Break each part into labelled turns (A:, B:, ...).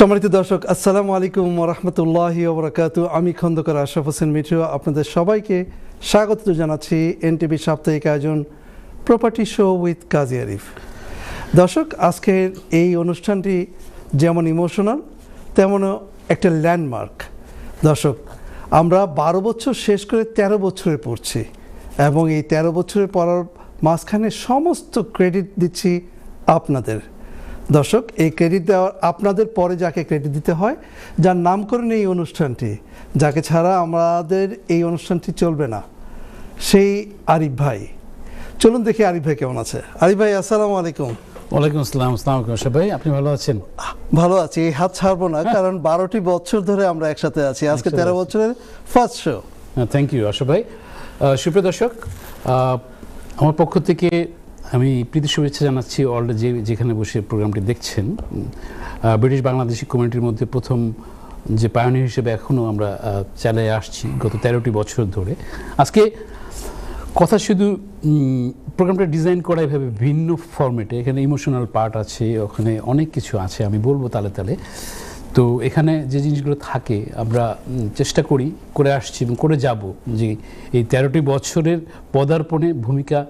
A: সম্মানিত দর্শক, আসসালামু আলাইকুম ওয়া রাহমাতুল্লাহি ওয়া বারাকাতুহু। আমি খন্দকার আশরাফ হোসেন মিঠু আপনাদের সবাইকে স্বাগত জানাচ্ছি এনটিভি সাপ্তাহিক আয়োজন প্রপার্টি শো উইথ কাজী আরিফ। দর্শক, আজকের এই অনুষ্ঠানটি যেমন ইমোশনাল তেমনও একটা ল্যান্ডমার্ক। দর্শক, আমরা 12 বছর শেষ করে 13 বছরে পড়ছি এবং এই 13 বছরে পড়ার মাঝখানে সমস্ত ক্রেডিট দিচ্ছি আপনাদের। দর্শক, এই ক্রেডিট দেওয়ার আপনাদের পরে যাকে ক্রেডিট দিতে হয়, যার নাম করেন এই অনুষ্ঠানটি, যাকে ছাড়া আমাদের এই অনুষ্ঠানটি চলবে না, সেই আরিফ ভাই। চলুন দেখি আরিফ ভাই কেমন আছে। আরিফ ভাই, আসসালামু আলাইকুম।
B: ওয়ালাইকুম আসসালাম। আসসালামু আলাইকুম আশরাফ ভাই, আপনি ভালো আছেন?
A: ভালো আছি, এই হাত ছাড়বো না, কারণ 12টি বছর ধরে আমরা একসাথে আছি। আজকে 13 বছরের first show.
B: Thank you Ashraf ভাই। সুপ্রিয় দর্শক, আমার পক্ষ থেকে আমি প্রীতি শুভেচ্ছা জানাচ্ছি অলরেডি যেখানে বসে প্রোগ্রামটি দেখছেন। ব্রিটিশ বাংলাদেশি কমিউনিটির মধ্যে প্রথম যে পায়োনিয়ার হিসেবে এখনও আমরা চালিয়ে আসছি গত 13টি বছর ধরে। আজকে কথা শুধু প্রোগ্রামটা ডিজাইন করা এভাবে ভিন্ন ফরম্যাটে, এখানে ইমোশনাল পার্ট আছে, ওখানে অনেক কিছু আছে, আমি বলবো তালে তালে। তো এখানে যে জিনিসগুলো থাকে আমরা চেষ্টা করে আসছি এবং করে যাব যে এই 13টি বছরের পদার্পণে ভূমিকা,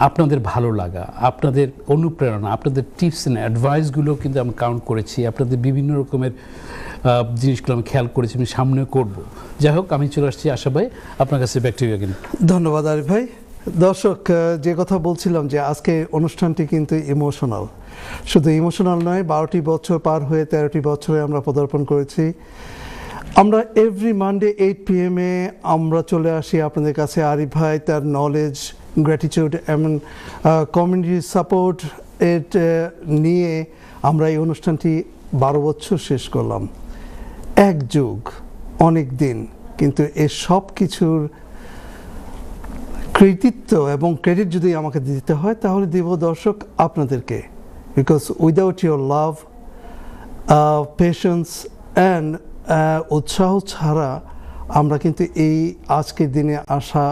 B: আপনাদের ভালো লাগা, আপনাদের অনুপ্রেরণা, আপনাদের টিপস অ্যান্ড অ্যাডভাইসগুলো কিন্তু আমি কাউন্ট করেছি, আপনাদের বিভিন্ন রকমের জিনিসগুলো আমি খেয়াল করেছি, আমি সামনে করব। যাই হোক, আমি চলে আসছি আশা ভাই আপনার কাছে, ব্যাক টু ইউ अगेन।
A: ধন্যবাদ আরিফ ভাই। দর্শক, যে কথা বলছিলাম যে আজকে অনুষ্ঠানটি কিন্তু ইমোশনাল, শুধু ইমোশনাল নয়, 12টি বছর পার হয়ে 13টি বছরে আমরা পদার্পণ করেছি। আমরা এভরি মানডে 8 PM আমরা চলে আসি আপনাদের কাছে। আরিফ ভাই তার নলেজ, গ্র্যাটিটিউড এবং কমিউনিটি সাপোর্ট নিয়ে আমরা এই অনুষ্ঠানটি 12 বছর শেষ করলাম, এক যুগ, অনেক দিন। কিন্তু এর সব কিছুর কৃতিত্ব এবং ক্রেডিট যদি আমাকে দিতে হয়, তাহলে দেব দর্শক আপনাদেরকে। Because without your love, patience and উৎসাহ ছাড়া আমরা কিন্তু এই আজকের দিনে আসা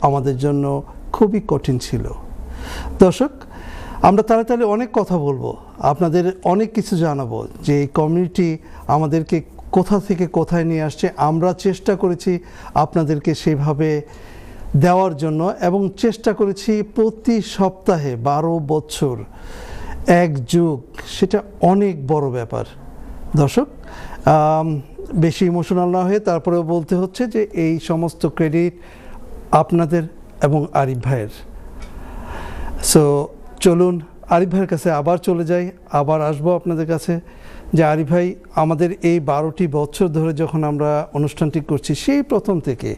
A: আমাদের জন্য খুবই কঠিন ছিল। দর্শক, আমরা তাড়াতাড়ি অনেক কথা বলবো, আপনাদের অনেক কিছু জানাবো যে এই কমিউনিটি আমাদেরকে কোথা থেকে কোথায় নিয়ে আসছে। আমরা চেষ্টা করেছি আপনাদেরকে সেইভাবে দেওয়ার জন্য এবং চেষ্টা করেছি প্রতি সপ্তাহে 12 বছর, এক যুগ, সেটা অনেক বড় ব্যাপার। দর্শক, বেশি ইমোশনাল না হয়ে তারপরেও বলতে হচ্ছে যে এই সমস্ত ক্রেডিট আপনাদের এবং আরিফ ভাইয়ের। সো চলুন আরিফ ভাইয়ের কাছে আবার চলে যাই, আবার আসবো আপনাদের কাছে। যে আরিফ ভাই, আমাদের এই 12টি বছর ধরে যখন আমরা অনুষ্ঠানটি করছি, সেই প্রথম থেকে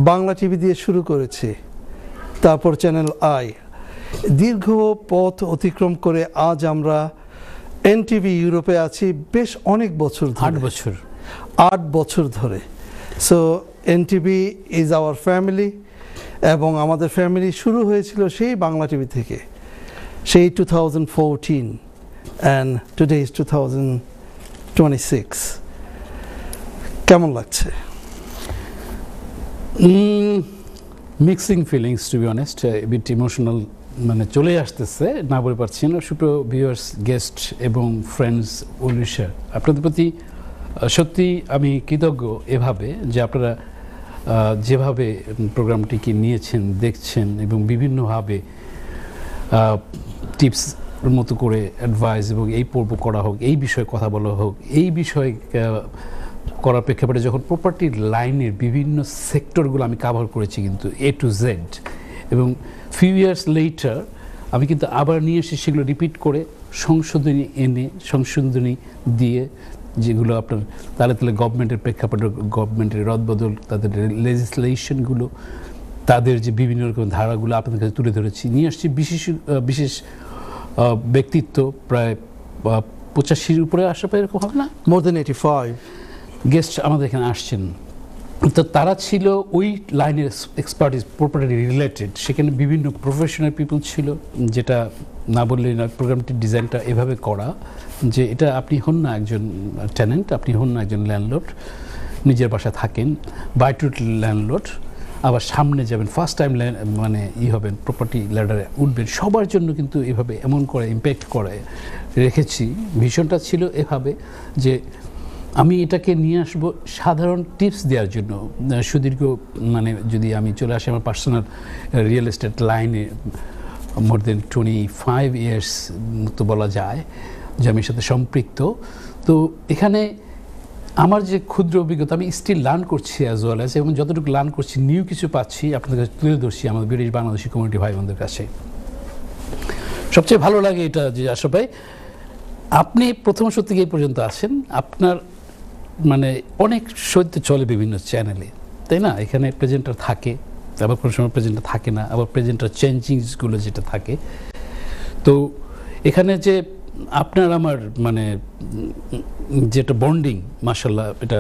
A: বাংলা টিভি দিয়ে শুরু করেছি, তারপর চ্যানেল আই, দীর্ঘ পথ অতিক্রম করে আজ আমরা এনটিভি ইউরোপে আছি বেশ অনেক বছর ধরে, 8 বছর ধরে। So NTV is our family, এবং আমাদের ফ্যামিলি শুরু হয়েছিল সেই বাংলা টিভি থেকে, সেই 2014, অ্যান্ড টুডে ইজ 2026। কেমন লাগছে?
B: Mixing feelings, to be honest, bit emotional, মানে চলে আসতেছে, না বলে পারছি না। সুপ্রিয় ভিউয়ার্স, গেস্ট এবং ফ্রেন্ডস, ওয়েলউইশার, আপনাদের প্রতি সত্যি আমি কৃতজ্ঞ এভাবে যে আপনারা যেভাবে প্রোগ্রামটিকে নিয়েছেন, দেখছেন এবং বিভিন্নভাবে টিপস মতো করে অ্যাডভাইস এবং এই পর্ব করা হোক, এই বিষয়ে কথা বলা হোক, এই বিষয়ে করার প্রেক্ষাপটে যখন প্রপার্টির লাইনের বিভিন্ন সেক্টরগুলো আমি কাভার করেছি কিন্তু A to Z, এবং ফিউ ইয়ার্স লেটার আমি কিন্তু আবার নিয়ে এসে সেগুলো রিপিট করে সংশোধনী এনে, সংশোধনী দিয়ে, যেগুলো আপনার তালে তালে গভর্নমেন্টের প্রেক্ষাপটে, গভর্নমেন্টের রদবদল, তাদের লেজিসলেশনগুলো, তাদের যে বিভিন্ন রকম ধারাগুলো আপনাদের কাছে তুলে ধরেছি, নিয়ে আসছি বিশেষ ব্যক্তিত্ব, প্রায় 85-র উপরে আসা পায়, এরকম হবে না,
A: মোর দেন 85
B: গেস্ট আমাদের এখানে আসছেন। তো তারা ছিল ওই লাইনের এক্সপার্টিস, প্রপার্টি রিলেটেড, সেখানে বিভিন্ন প্রফেশনাল পিপল ছিল, যেটা না বললেই না। প্রোগ্রামটির ডিজাইনটা এভাবে করা যে এটা আপনি হন না একজন টেনেন্ট, আপনি হন না একজন ল্যান্ডলর্ড, নিজের বাসায় থাকেন, বাই টু ল্যান্ডলর্ড, আবার সামনে যাবেন, ফার্স্ট টাইম মানে হবেন, প্রপার্টি ল্যাডারে উঠবেন, সবার জন্য কিন্তু এভাবে এমন করে ইম্প্যাক্ট করে রেখেছি। ভিশনটা ছিল এভাবে যে আমি এটাকে নিয়ে আসবো সাধারণ টিপস দেওয়ার জন্য। সুদীর্ঘ মানে যদি আমি চলে আসি আমার পার্সোনাল রিয়েল এস্টেট লাইনে, মোর দেন 25 ইয়ার্স তো বলা যায় যে আমি এর সাথে সম্পৃক্ত। তো এখানে আমার যে ক্ষুদ্র অভিজ্ঞতা, আমি স্টিল লার্ন করছি অ্যাজ ওয়েল অ্যাজ, এবং যতটুকু লার্ন করছি নিউ কিছু পাচ্ছি আপনাদের কাছে তুলে ধরছি আমাদের ব্রিটিশ বাংলাদেশি কমিউনিটি ভাই বোনদের কাছে। সবচেয়ে ভালো লাগে এটা যে আশরাফ ভাই, আপনি প্রথম সত্যি এই পর্যন্ত আছেন, আপনার মানে অনেক সত্য চলে বিভিন্ন চ্যানেলে, তাই না? এখানে প্রেজেন্টার থাকে, আবার কোনো সময় প্রেজেন্টার থাকে না, আবার প্রেজেন্টার চেঞ্জিংসগুলো যেটা থাকে। তো এখানে যে আপনার আমার মানে যেটা বন্ডিং, মাশাআল্লাহ, এটা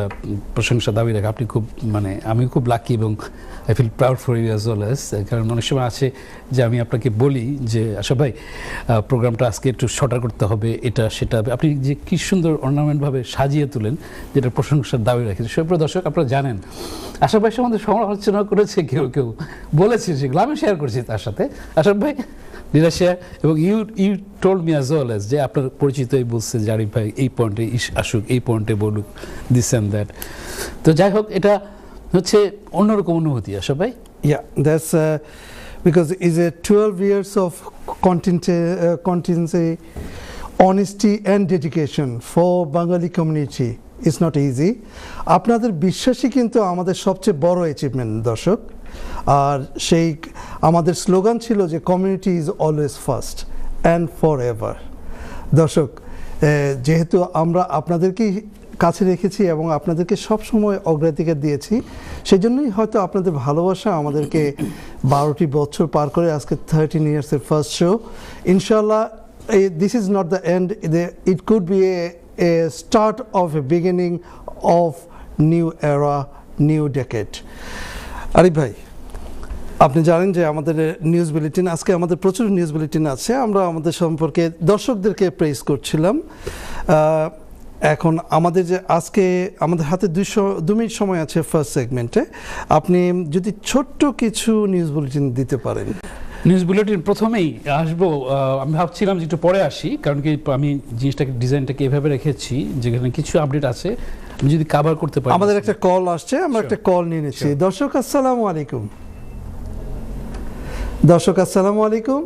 B: প্রশংসা দাবি রাখে। আপনি খুব মানে আমি খুব লাকি এবং I feel proud for you as well as. কারণ অনেক সময় আছে যে আমি আপনাকে বলি যে আশা ভাই প্রোগ্রামটা আজকে একটু শর্টার করতে হবে, এটা সেটা, আপনি যে কী সুন্দর অর্নামেন্টভাবে সাজিয়ে তোলেন, যেটা প্রশংসার দাবি রাখে। সুপ্রিয় দর্শক, আপনারা জানেন আশা ভাই সম্বন্ধে সমালোচনা করেছে কেউ কেউ, বলেছে সেগুলো আমি শেয়ার করছি তার সাথে। আশা ভাই ডিরা শেয়ার, এবং you told me as well as যে আপনার পরিচিতই বলছে যে আরিফ ভাই এই পয়েন্টে আসুক, এই পয়েন্টে বলুক, দিস অ্যান্ড দ্যাট। তো যাই হোক, এটা হচ্ছে অন্যরকম অনুভূতি আশা ভাই।
A: Yeah, that's because it's a 12 years of continuity, honesty and dedication for Bengali community. It's not easy. আপনাদের বিশ্বাসই কিন্তু আমাদের সবচেয়ে বড় অ্যাচিভমেন্ট দর্শক। আর সেই আমাদের স্লোগান ছিল যে community is always first and for ever. দর্শক, যেহেতু আমরা আপনাদেরকেই কাছে রেখেছি এবং আপনাদেরকে সবসময় অগ্রাধিকার দিয়েছি, সেই জন্যই হয়তো আপনাদের ভালোবাসা আমাদেরকে 12টি বছর পার করে আজকে 13 ইয়ার্সের ফার্স্ট শো। ইনশাল্লাহ this is not the end, it could B A start of A beginning of new এরা, নিউ ডেকেড। আরিফ ভাই, আপনি জানেন যে আমাদের নিউজ বুলেটিন, আজকে আমাদের প্রচুর নিউজ বুলেটিন আছে, আমরা আমাদের সম্পর্কে দর্শকদেরকে প্রেস করছিলাম। এখন আমাদের যে আজকে আমাদের হাতে 2 মিনিট সময় আছে ফার্স্ট সেগমেন্টে, আপনি যদি ছোট্ট কিছু নিউজ বুলেটিন দিতে পারেন।
B: নিউজ বুলেটিন প্রথমেই আসবো, আমি ভাবছিলাম যে একটু পরে আসি, কারণ কি আমি জিনিসটাকে ডিজাইনটাকে এভাবে রেখেছি যেখানে কিছু আপডেট আছে আমি যদি কভার করতে পারি।
A: আমাদের একটা কল আসছে, আমরা একটা কল নিয়ে নিচ্ছি। দর্শক আসসালামু আলাইকুম। দর্শক আসসালামু আলাইকুম।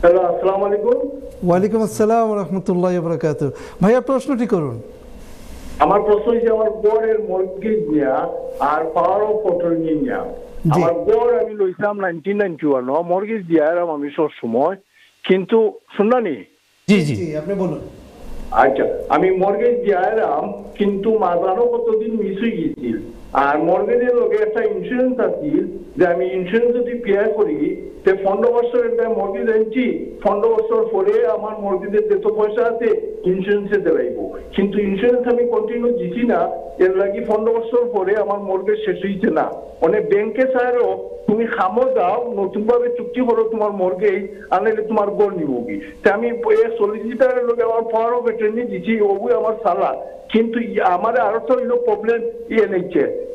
C: হ্যালো, আসসালামু আলাইকুম।
A: ওয়ালাইকুম আসসালাম ওয়া রাহমাতুল্লাহি ওয়া বারাকাতুহু। ভাইয়া প্রশ্নটি করুন।
C: আমার প্রশ্ন হচ্ছে আমার গড়ের মর্গেজ নেয়া আর পাওয়ার অফ অটর্নি নেয়া। আমার গড় আমি লইছিলাম 1991, মর্গেজ দিয়ারাম আমি সব সময়, কিন্তু শুনলানি।
B: জি জি
A: আপনি বলুন।
C: আচ্ছা, আমি মর্গেজ দিয়ারাম কিন্তু মাঝানো কতদিন মিস হয়ে গেছিল। আর মর্গেজের লগে একটা ইন্স্যুরেন্স আছে যে আমি ইন্স্যুরেন্স যদি পে করি, 15 বছরের মর্গেজ আনছি, 15 বছর পরে আমার মর্গেজের যত পয়সা আছে ইন্স্যুরেন্সে দেওয়াইব। কিন্তু ইন্স্যুরেন্স আমি কন্টিনিউ দিচ্ছি না, এর লাগি 15 বছর পরে আমার মর্গেজ শেষ হয়েছে না। মানে ব্যাংকে চাইও তুমি খামো দাও, নতুন ভাবে চুক্তি করো তোমার মর্গেজ, আনলে তোমার গড় নিব কি। আমি সলিসিটারের লোক আমার পাওয়ার অফ অ্যাটর্নি দিচ্ছি, ওগুলো আমার সালা। কিন্তু আমার আরো তো হইলো প্রবলেম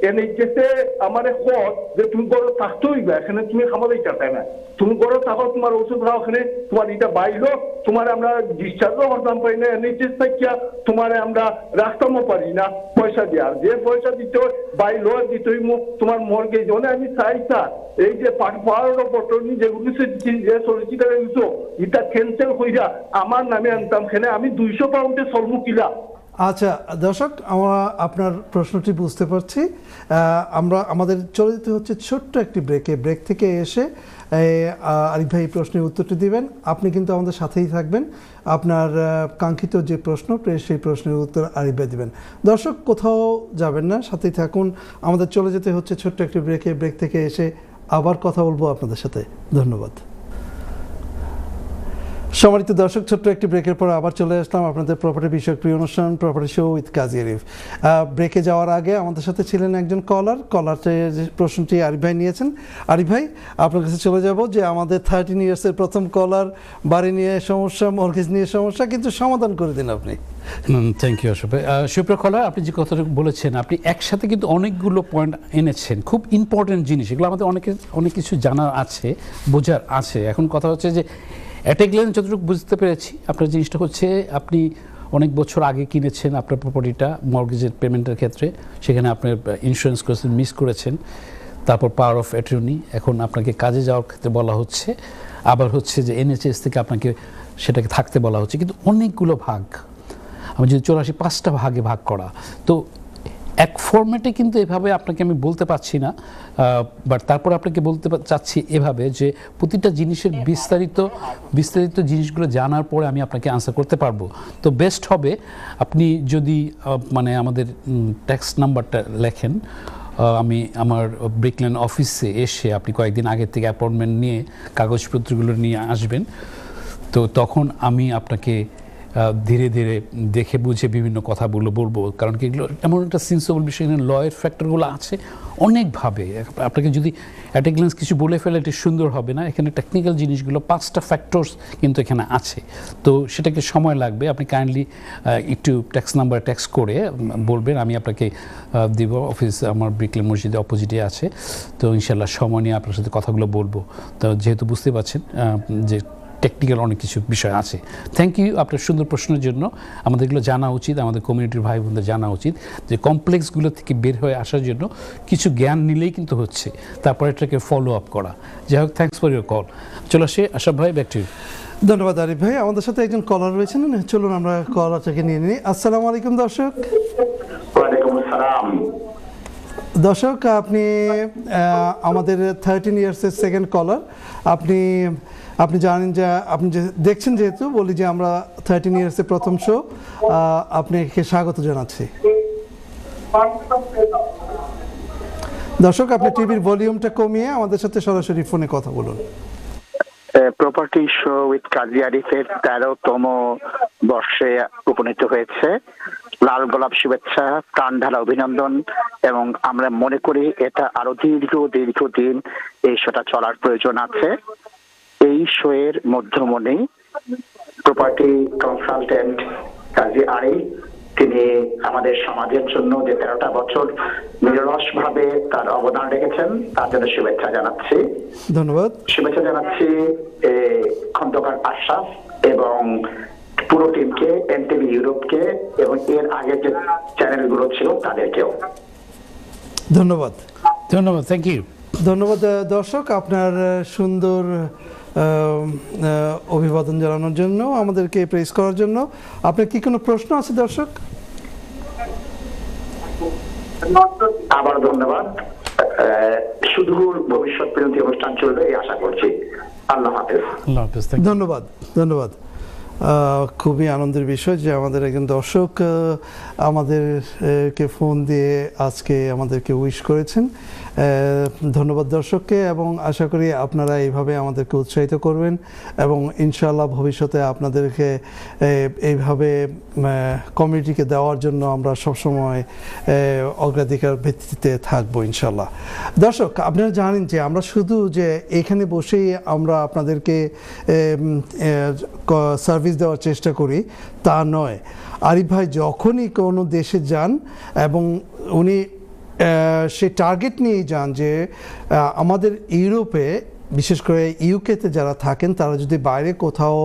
C: এনএইচএসে আমার খত যে তুমি গড় থাকতে হইবা, এখানে তুমি খামাদাই চাই না, তুমি গড় থাকো, তোমার ওষুধ খাও, ওখানে তোমার এটা বাইলো, তোমার আমরা ডিসচার্জও করতাম পারি না, এনএইচএস থাকিয়া তোমার আমরা রাখতামও পারি না পয়সা দিয়ে। আর যে পয়সা দিতে হয় বাইলো দিতে হইব তোমার মর্গেজ। মানে আমি চাই স্যার, এই যে পাওয়ার অফ অটর্নি যেগুলো যে সলিসিটারে দিছো, এটা ক্যান্সেল হইয়া আমার নামে আনতাম, এখানে আমি 200 পাউন্ডে চলবো কিলা।
A: আচ্ছা দর্শক, আমরা আপনার প্রশ্নটি বুঝতে পারছি। আমাদের চলে যেতে হচ্ছে ছোট্ট একটি ব্রেক থেকে এসে আরিফ ভাই প্রশ্নের উত্তরটি দিবেন। আপনি কিন্তু আমাদের সাথেই থাকবেন, আপনার কাঙ্ক্ষিত যে প্রশ্ন সেই প্রশ্নের উত্তর আরিফ ভাই দিবেন। দর্শক কোথাও যাবেন না, সাথেই থাকুন। আমাদের চলে যেতে হচ্ছে ছোট্ট একটি ব্রেক থেকে এসে আবার কথা বলবো আপনাদের সাথে। ধন্যবাদ। সম্মানিত দর্শক, ছোট্ট একটি ব্রেকের পর আবার চলে আসলাম আপনাদের প্রপার্টি বিষয়ক প্রিয় অনুষ্ঠান প্রপার্টি শো উইথ কাজী আরিফ। ব্রেকে যাওয়ার আগে আমাদের সাথে ছিলেন একজন কলারটি যে প্রশ্নটি আরিফ ভাই নিয়েছেন। আরিফ ভাই, আপনার কাছে চলে যাব যে আমাদের 13 ইয়ার্সের প্রথম কলার বাড়ি নিয়ে সমস্যা, মর্গেজ নিয়ে সমস্যা, কিন্তু সমাধান করে দিন আপনি।
B: থ্যাংক ইউ আশরাফ ভাই। সুপ্রিয় কলার, আপনি যে কথাটা বলেছেন, আপনি একসাথে কিন্তু অনেকগুলো পয়েন্ট এনেছেন, খুব ইম্পর্টেন্ট জিনিস, এগুলো আমাদের অনেক কিছু জানার আছে, বোঝার আছে। এখন কথা হচ্ছে যে অ্যাট এ গ্ল্যান্স যতটুকু বুঝতে পেরেছি, আপনার জিনিসটা হচ্ছে আপনি অনেক বছর আগে কিনেছেন আপনার প্রপার্টিটা মর্গেজের পেমেন্টের ক্ষেত্রে, সেখানে আপনার ইন্স্যুরেন্স করেছেন, মিস করেছেন, তারপর পাওয়ার অফ অ্যাটর্নি, এখন আপনাকে কাজে যাওয়ার ক্ষেত্রে বলা হচ্ছে, আবার হচ্ছে যে এনএচএস থেকে আপনাকে সেটাকে থাকতে বলা হচ্ছে, কিন্তু অনেকগুলো ভাগ, আমি যদি 84-5টা ভাগে ভাগ করা, তো এক ফরম্যাটে কিন্তু এভাবে আপনাকে আমি বলতে পারছি না, বাট তারপর আপনাকে বলতে চাচ্ছি এভাবে যে প্রতিটা জিনিসের বিস্তারিত জিনিসগুলো জানার পরে আমি আপনাকে আনসার করতে পারবো। তো বেস্ট হবে আপনি যদি মানে আমাদের ট্যাক্স নাম্বারটা লেখেন, আমি আমার ব্রিকল্যান্ড অফিসে এসে আপনি কয়েকদিন আগের থেকে অ্যাপয়েন্টমেন্ট নিয়ে কাগজপত্রগুলো নিয়ে আসবেন, তো তখন আমি আপনাকে ধীরে ধীরে দেখে বুঝে বিভিন্ন কথাগুলো বলবো, কারণ কি এগুলো এমন একটা সেন্সিবল বিষয়, এখানে লয়ের ফ্যাক্টরগুলো আছে অনেকভাবে। আপনাকে যদি অ্যাট এ গ্ল্যান্স কিছু বলে ফেলে এটি সুন্দর হবে না, এখানে টেকনিক্যাল জিনিসগুলো 5টা ফ্যাক্টরস কিন্তু এখানে আছে, তো সেটাকে সময় লাগবে। আপনি কাইন্ডলি একটু ট্যাক্স নাম্বার ট্যাক্স করে বলবেন, আমি আপনাকে দিব। অফিস আমার ব্রিকল্যান্ড মসজিদের অপোজিটে আছে, তো ইনশাল্লাহ সময় নিয়ে আপনার সাথে কথাগুলো বলবো। তো যেহেতু বুঝতে পারছেন যে টেকনিক্যাল অনেক কিছু বিষয় আছে। থ্যাংক ইউ আপনার সুন্দর প্রশ্নের জন্য। আমাদের এগুলো জানা উচিত, আমাদের কমিউনিটির ভাই বোনদের জানা উচিত যে কমপ্লেক্সগুলো থেকে বের হয়ে আসার জন্য কিছু জ্ঞান নিলেই কিন্তু হচ্ছে, তারপরে এটাকে ফলো আপ করা। যাই হোক, থ্যাংকস ফর ইউর কল। চলো আসে আশরাফ ভাই, ব্যাক টু ইউ।
A: ধন্যবাদ আরিফ ভাই। আমাদের সাথে একজন কলার রয়েছেন, চলুন আমরা কলারটাকে নিয়ে নিই। আসসালামু আলাইকুম দর্শক।
D: ওয়ালাইকুম আসসালাম।
A: দর্শক, আপনি আমাদের 13 ইয়ার্সের সেকেন্ড কলার। আপনি জানেন যে আপনি যে দেখছেন, যেহেতু বলি যে আমরা 13 ইয়ার্সের প্রথম শো, আপনাকে স্বাগত জানাচ্ছি। দর্শক, আপনি টিভির ভলিউমটা কমিয়ে আমাদের সাথে সরাসরি ফোনে কথা বলুন।
D: প্রপার্টি শো উইথ কাজী আরিফের 13তম বর্ষে উপনীত হয়েছে। লাল গোলাপ শুভেচ্ছা, প্রাণ ঢালা অভিনন্দন, এবং আমরা মনে করি এটা আরো দীর্ঘদিন এই শোটা চলার প্রয়োজন আছে। এই শো এর মধ্যমণি প্রপার্টি কনসালটেন্ট কাজী আরিফ, তিনি আমাদের সমাজের জন্য যে 13টা বছর নিরলস ভাবে তার অবদান রেখেছেন, তার জন্য শুভেচ্ছা জানাচ্ছি।
A: ধন্যবাদ।
D: শুভেচ্ছা জানাচ্ছি খন্দকার আশরাফ এবং পুরো টিমকে, এনটিভি ইউরোপকে, এবং এর আগে যে চ্যানেলগুলো ছিল তাদেরকেও
A: ধন্যবাদ।
B: Thank you.
A: ধন্যবাদ দর্শক, আপনার সুন্দর অভিবাদন জানানোর জন্য, আমাদেরকে প্রেস করার জন্য। আপনার কি কোনো প্রশ্ন আছে দর্শক?
D: আবার ধন্যবাদ। সুদূর ভবিষ্যৎ পর্যন্ত অনুষ্ঠান চলবে এই আশা করছি। আল্লাহ হাফেজ।
A: ধন্যবাদ। খুবই আনন্দের বিষয় যে আমাদের একজন দর্শক আমাদেরকে ফোন দিয়ে আজকে আমাদেরকে উইশ করেছেন। ধন্যবাদ দর্শককে, এবং আশা করি আপনারা এইভাবে আমাদেরকে উৎসাহিত করবেন, এবং ইনশাআল্লাহ ভবিষ্যতে আপনাদেরকে এইভাবে কমিউনিটিকে দেওয়ার জন্য আমরা সবসময় অগ্রাধিকার ভিত্তিতে থাকবো ইনশাআল্লাহ। দর্শক, আপনারা জানেন যে আমরা শুধু যে এখানে বসেই আমরা আপনাদেরকে সার্ভিস দেওয়ার চেষ্টা করি তা নয়। আরিফ ভাই যখনই কোনো দেশে যান, এবং উনি সে টার্গেট নিয়েই যান যে আমাদের ইউরোপে, বিশেষ করে ইউকেতে যারা থাকেন, তারা যদি বাইরে কোথাও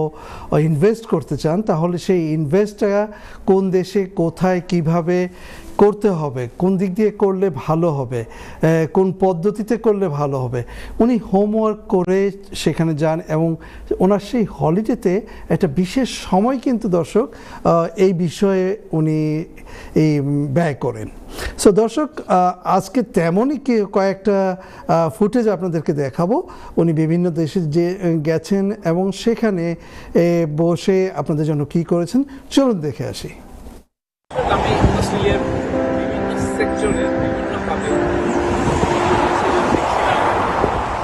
A: ইনভেস্ট করতে চান, তাহলে সেই ইনভেস্টটা কোন দেশে, কোথায়, কিভাবে করতে হবে, কোন দিক দিয়ে করলে ভালো হবে, কোন পদ্ধতিতে করলে ভালো হবে, উনি হোমওয়ার্ক করে সেখানে যান, এবং ওনার সেই হলিডেতে একটা বিশেষ সময় কিন্তু দর্শক এই বিষয়ে উনি এই ব্যয় করেন। সো দর্শক, আজকে তেমনই কয়েকটা ফুটেজ আপনাদেরকে দেখাবো। উনি বিভিন্ন দেশে যে গেছেন এবং সেখানে বসে আপনাদের জন্য কি করেছেন, চলুন দেখে আসি।
E: আমি অস্ট্রেলিয়ার বিভিন্ন সেক্টরের বিভিন্নভাবে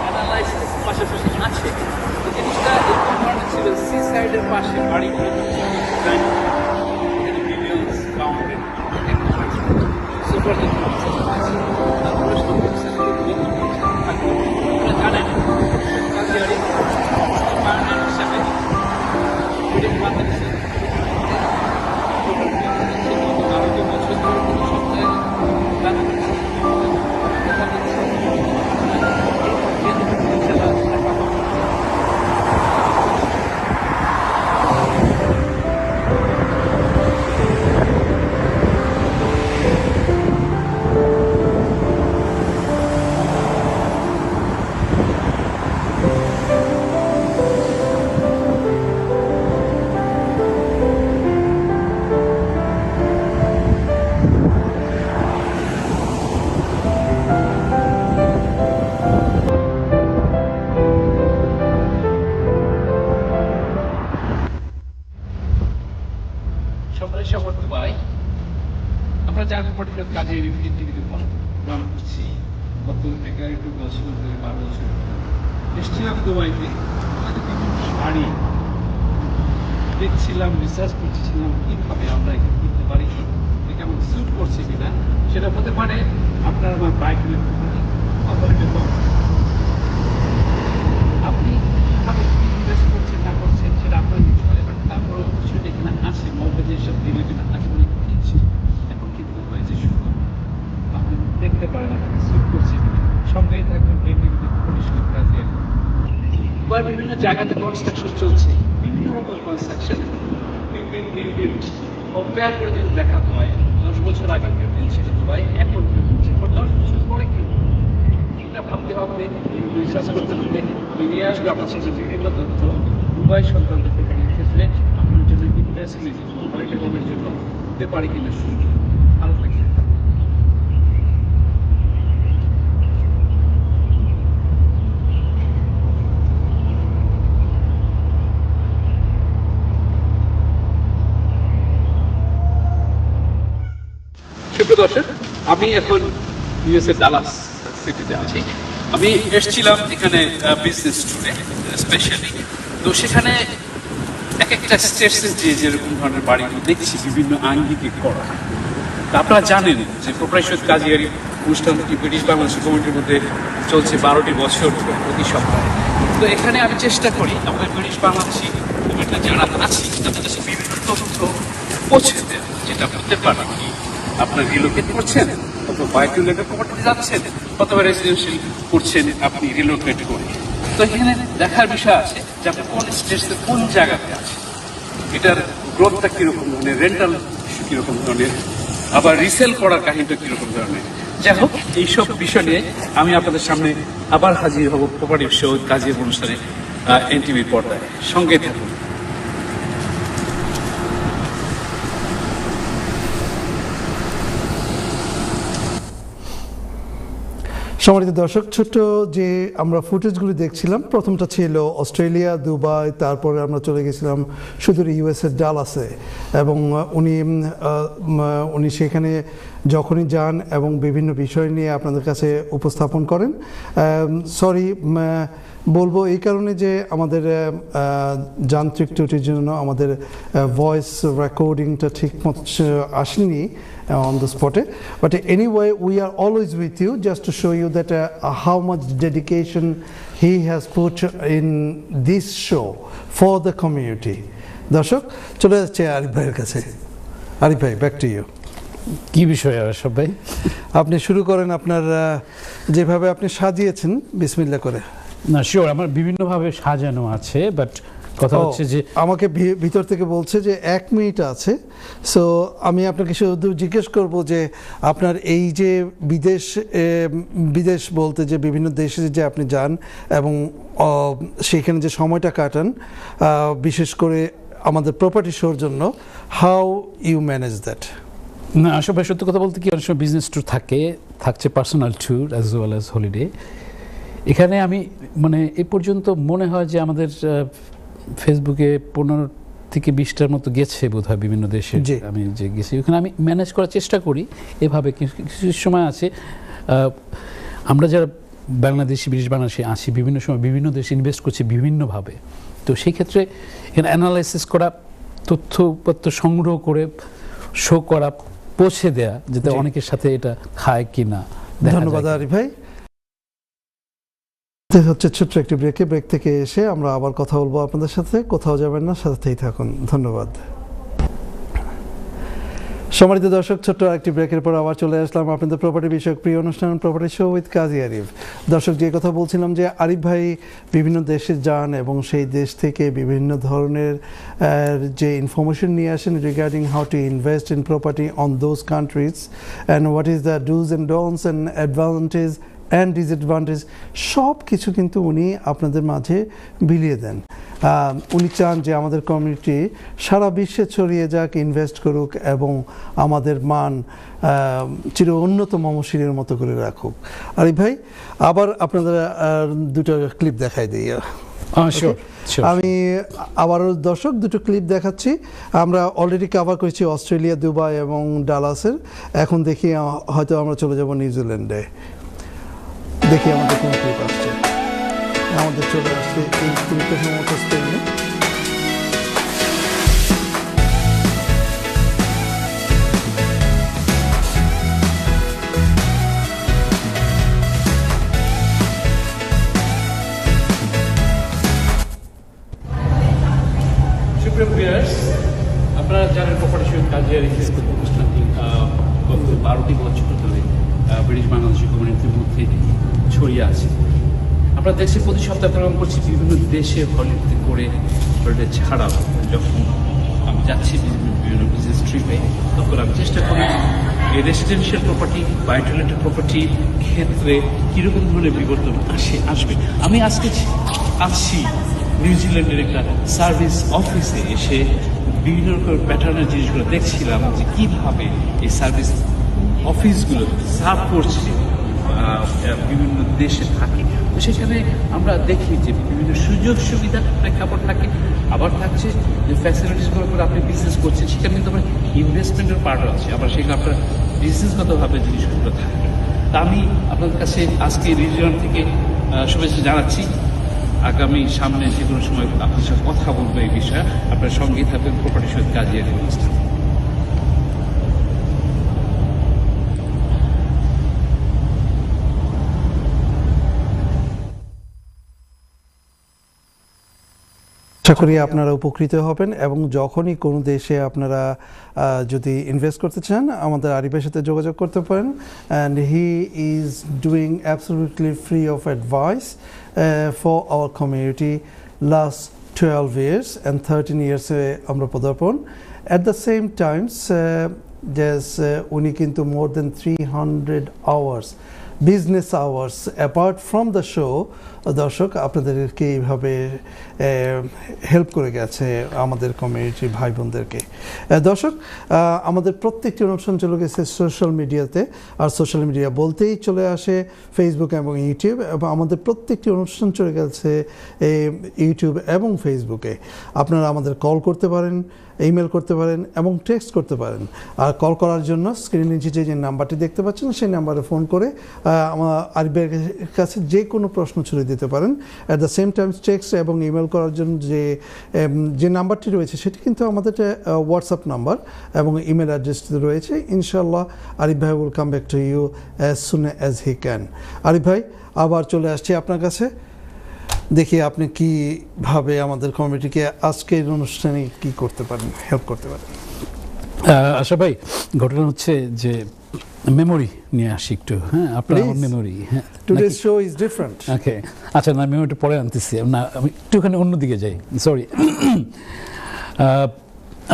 E: অ্যানালাইসিস পাশাপাশি আছে। জিনিসটা এরকম ধরনের ছিল, সি সাইড এটার পাশে বাড়িগুলো মিলিয়ন্স পাউন্ডের সুপার তারপরে জানেন কাজিয়ারি পার্টনার হিসাবে বাংলাদেশের আরো বছর ধরে কোনো সপ্তাহে সবাই সবার দুবাই আমরা জানি পর্যন্ত কাজে টিভিতে রান করছি গত 11 বছর ধরে 12 বছর এসেছিলাম দুবাইতে শাড়ি দেখছিলাম রিসার্চ করছিলাম কিভাবে আমরা এখানে কিনতে পারি এটা আমাকে স্যুট করছে কিনা সেটা হতে পারে আপনার আমার বাইক আপনি কিভাবে ইনভেস্ট করছেন না করছেন সেটা আপনার বিষয় বাট তারপরে সেটা এখানে আছে মর্গেজের সব রিলেটেড আছে বলে কিনছি এখন কিন্তু হয়েছে শুরু আপনি দেখতে পারেন আপনাকে স্যুট করছে কিনা সঙ্গেই থাকবেন পরিষ্কার কাজে বা বিভিন্ন জায়গাতে কনস্ট্রাকশন চলছে বিভিন্ন রকম কনস্ট্রাকশন কম্পেয়ার করে যদি দেখা হয় 10 বছর আগে কেউ ছিল দুবাই এখন 10 বছর পরে কি এটা ভাবতে হবে রিসার্চ করতে হবে বেরিয়ে আসবে আপনার সাথে বিভিন্ন তথ্য দুবাই সংক্রান্ত ক্ষেত্রে আপনার জন্য ইনভেস্টমেন্ট পর্যটনের জন্য হতে পারে কিনা সুযোগ ভালো লাগে সুপ্রিয় দর্শক আমি এখন ইউএসএ ডালাস সিটিতে আছি আমি এসেছিলাম এখানে বিজনেস ট্যুরে স্পেশালি তো সেখানে এক একটা স্টেটসে যেরকম ধরনের বাড়িগুলো দেখছি বিভিন্ন আঙ্গিকে করা তা আপনারা জানেন যে প্রোপ্রাইশন কাজিয়ারি অনুষ্ঠানটি ব্রিটিশ বাংলাদেশ কমিটির মধ্যে চলছে 12টি বছর প্রতি সপ্তাহে তো এখানে আমি চেষ্টা করি আমাদের ব্রিটিশ বাংলাদেশি কমিটিতে যারা আছি তাদের কাছে বিভিন্ন তথ্য পৌঁছে দেয় যেটা হতে পারে কি আপনার রিলোকেট করছেন অথবা বায়টুলের প্রপার্টি যাচ্ছেন অথবা রেসিডেন্সিয়াল করছেন আপনি রিলোকেট করে তো এখানে দেখার বিষয় আছে যে আপনি কোন স্টেটসে কোন জায়গাতে আছেন এটার গ্রোথটা কিরকম ধরনের রেন্টাল কিরকম ধরনের আবার রিসেল করার কাহিনীটা কিরকম ধরনের যাই হোক এইসব বিষয় নিয়ে আমি আপনাদের সামনে আবার হাজির হব প্রপার্টি শো কাজের অনুষ্ঠানে এনটিভির পর্দায় সঙ্গে থাকুন
A: সম্মানিত দর্শক, ছোট্ট যে আমরা ফুটেজগুলো দেখছিলাম প্রথমটা ছিল অস্ট্রেলিয়া, দুবাই, তারপরে আমরা চলে গেছিলাম সুদূর ইউএসএর ডালাসে এবং উনি সেখানে যখনই যান এবং বিভিন্ন বিষয় নিয়ে আপনাদের কাছে উপস্থাপন করেন। সরি বলবো এই কারণে যে আমাদের যান্ত্রিক ত্রুটির জন্য আমাদের ভয়েস রেকর্ডিংটা ঠিক মতো আসেনি on the spot. But anyway, we are always with you just to show you that how much dedication he has put in this show for the community. দর্শক, চলে যাচ্ছে আরিফ ভাইয়ের কাছে। আরিফ ভাই, ব্যাক টু ইউ।
B: কি বিষয় আশরাফ ভাই?
A: আপনি শুরু করেন আপনার যেভাবে আপনি সাজিয়েছেন বিসমিল্লাহ করে।
B: না শিওর, আমার বিভিন্নভাবে সাজানো আছে, বাট কথা হচ্ছে যে
A: আমাকে ভিতর থেকে বলছে যে 1 মিনিট আছে। সো আমি আপনাকে শুধু জিজ্ঞেস করব যে আপনার এই যে বিদেশ বলতে যে বিভিন্ন দেশে যে আপনি যান এবং সেখানে যে সময়টা কাটান, বিশেষ করে আমাদের প্রপার্টি শোর জন্য, হাউ ইউ ম্যানেজ দ্যাট?
B: না আসলে সত্যি কথা বলতে কি, অনেক সময় বিজনেস ট্যুর থাকছে personal tour as well as holiday. এখানে আমি মানে এ পর্যন্ত মনে হয় যে আমাদের ফেসবুকে 15 থেকে 20টার মতো গেছে বোধ হয় বিভিন্ন দেশে। আমি যে গেছি ওখানে আমি ম্যানেজ করার চেষ্টা করি এভাবে। কিছু সময় আছে আমরা যারা বাংলাদেশি ব্রিটিশ বাংলাদেশে আসি বিভিন্ন সময় বিভিন্ন দেশে ইনভেস্ট করছি বিভিন্নভাবে। তো সেই ক্ষেত্রে এখানে অ্যানালাইসিস করা, তথ্যপত্র সংগ্রহ করে শো করা, পৌঁছে দেয়া, যাতে অনেকের সাথে এটা খায় কিনা।
A: ধন্যবাদ আরিফ ভাই। হচ্ছে ছোট্ট একটি ব্রেক থেকে এসে আমরা আবার কথা বলবো আপনাদের সাথে। কোথাও যাবেন না, সাথেই থাকুন। ধন্যবাদ। সম্মানিত দর্শক, ছোট্ট একটি ব্রেকের পর আবার চলে আসলাম আপনাদের প্রপার্টি বিষয়ক প্রিয় অনুষ্ঠান প্রপার্টি শো উইথ কাজী আরিফ। দর্শক, যে কথা বলছিলাম যে আরিফ ভাই বিভিন্ন দেশে যান এবং সেই দেশ থেকে বিভিন্ন ধরনের যে ইনফরমেশন নিয়ে আসেন regarding how to invest in property on those countries and what is the dos and don'ts and advantage and disadvantage, সব কিছু কিন্তু উনি আপনাদের মাঝে বিলিয়ে দেন। উনি চান যে আমাদের কমিউনিটি সারা বিশ্বে ছড়িয়ে যাক, ইনভেস্ট করুক এবং আমাদের মান চির উন্নত মমশিরের মতো করে রাখুক। আরিফ ভাই, আবার আপনাদের দুটো ক্লিপ দেখাই দিই। আমি আবারও দর্শক দুটো ক্লিপ দেখাচ্ছি। আমরা অলরেডি কভার করেছি অস্ট্রেলিয়া, দুবাই এবং ডালাসের। এখন দেখি হয়তো আমরা চলে যাব নিউজিল্যান্ডে। দেখি আমাদের কোন ক্লিপ আসছে। আমাদের চলে আসছে এই ক্লিপটা সম্ভবত স্পেনে।
E: সুপ্রিয় ভিউয়ার্স, আপনারা জানেন প্রপার্টি শো কাজী আরিফের অনুষ্ঠানটি গত 12টি বছর ধরে ব্রিটিশ বাংলাদেশি কমিউনিটির মধ্যে ছড়িয়ে আছে। আমরা দেশে প্রতি সপ্তাহে প্রোগ্রাম করছি বিভিন্ন দেশে হলিডে করে, হলিডে ছাড়াও যখন আমি যাচ্ছি বিভিন্ন বিজনেস ট্রিপে, তখন আমি চেষ্টা করি এই রেসিডেন্সিয়াল প্রপার্টি বা ইন্টারনেটের প্রপার্টির ক্ষেত্রে কীরকম ধরনের বিবর্তন আসবে। আমি আজকে আসছি নিউজিল্যান্ডের একটা সার্ভিস অফিসে এসে বিভিন্ন রকম প্যাটার্নের জিনিসগুলো দেখছিলাম যে কীভাবে এই সার্ভিস অফিসগুলো সার্ভ করছে বিভিন্ন দেশে থাকে। তো সেখানে আমরা দেখি যে বিভিন্ন সুযোগ সুবিধার প্রেক্ষাপট থাকে, আবার থাকছে যে ফ্যাসিলিটিসগুলো করে আপনি বিজনেস করছেন, সেখানে কিন্তু আপনার ইনভেস্টমেন্টের পার্টও আছে, আবার সেখানে আপনার বিজনেসগতভাবে জিনিসগুলো থাকে। তা আমি আপনাদের কাছে আজকে রিজিয়ন থেকে শুভেচ্ছা জানাচ্ছি। আগামী সামনে যে কোনো সময় আপনার সাথে কথা বলবো এই বিষয়ে। আপনার সঙ্গেই থাকবেন প্রপার্টি শো কাজী আরিফ অনুষ্ঠান।
A: আশা করি আপনারা উপকৃত হবেন এবং যখনই কোনো দেশে আপনারা যদি ইনভেস্ট করতে চান আমাদের আরিফের সাথে যোগাযোগ করতে পারেন। And he is doing absolutely free of advice for our community last 12 years and 13 years আমরা পদার্পণ। অ্যাট দ্য সেম টাইমস উনি কিন্তু মোর than 300 hours business hours apart from the show দর্শক আপনাদেরকে এইভাবে হেল্প করে গেছে আমাদের কমিউনিটি ভাই বোনদেরকে। দর্শক, আমাদের প্রত্যেকটি অনুষ্ঠান চলে গেছে সোশ্যাল মিডিয়াতে, আর সোশ্যাল মিডিয়া বলতেই চলে আসে ফেসবুক এবং ইউটিউব, এবং আমাদের প্রত্যেকটি অনুষ্ঠান চলে গেছে ইউটিউব এবং ফেসবুকে। আপনারা আমাদের কল করতে পারেন, ইমেল করতে পারেন এবং টেক্সট করতে পারেন। আর কল করার জন্য স্ক্রিনের নিচে যে নাম্বারটি দেখতে পাচ্ছেন সেই নাম্বারে ফোন করে আমার আরিফের কাছে যে কোনো প্রশ্ন ছুড়ে দিতে পারেন। At the same time text এবং ইমেল করার জন্য যে নাম্বারটি রয়েছে সেটি কিন্তু আমাদের হোয়াটসঅ্যাপ নাম্বার এবং ইমেল অ্যাড্রেস রয়েছে। ইনশাআল্লাহ আরিফ ভাই will come back to you as soon as he can. Arif ভাই, আবার চলে আসছি আপনার কাছে। দেখি আপনি কীভাবে আমাদের কমিটিকে আজকের অনুষ্ঠানে কি করতে পারেন, হেল্প করতে পারেন।
B: আশা ভাই, ঘটনা হচ্ছে যে মেমোরি নিয়ে আসি একটু। হ্যাঁ, আপনার আমার মেমোরি। হ্যাঁ,
A: টুডেজ শো ইজ ডিফারেন্ট।
B: ওকে, আচ্ছা, না মেমোরিটা পরে আনতেছি না, আমি একটুখানি অন্যদিকে যাই, সরি।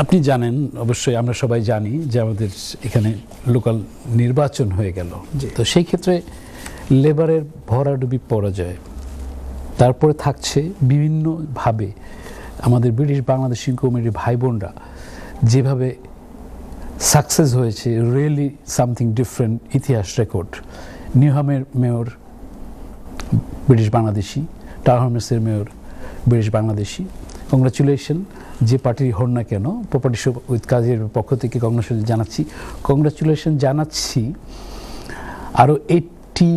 B: আপনি জানেন, অবশ্যই আমরা সবাই জানি যে আমাদের এখানে লোকাল নির্বাচন হয়ে গেল। তো সেই ক্ষেত্রে লেবারের ভরাডুবি পরাজয়, তারপরে থাকছে বিভিন্নভাবে আমাদের ব্রিটিশ বাংলাদেশি কমিউনিটির ভাই বোনরা যেভাবে সাকসেস হয়েছে, রিয়েলি সামথিং ডিফারেন্ট ইতিহাস রেকর্ড। নিউহামের মেয়র ব্রিটিশ বাংলাদেশি, টারহামেসের মেয়র ব্রিটিশ বাংলাদেশি। কংগ্রাচুলেশন, যে পার্টির হন না কেন, প্রপার্টি শো উইথ কাজীর পক্ষ থেকে কংগ্রাচুলেশন জানাচ্ছি। আরও 80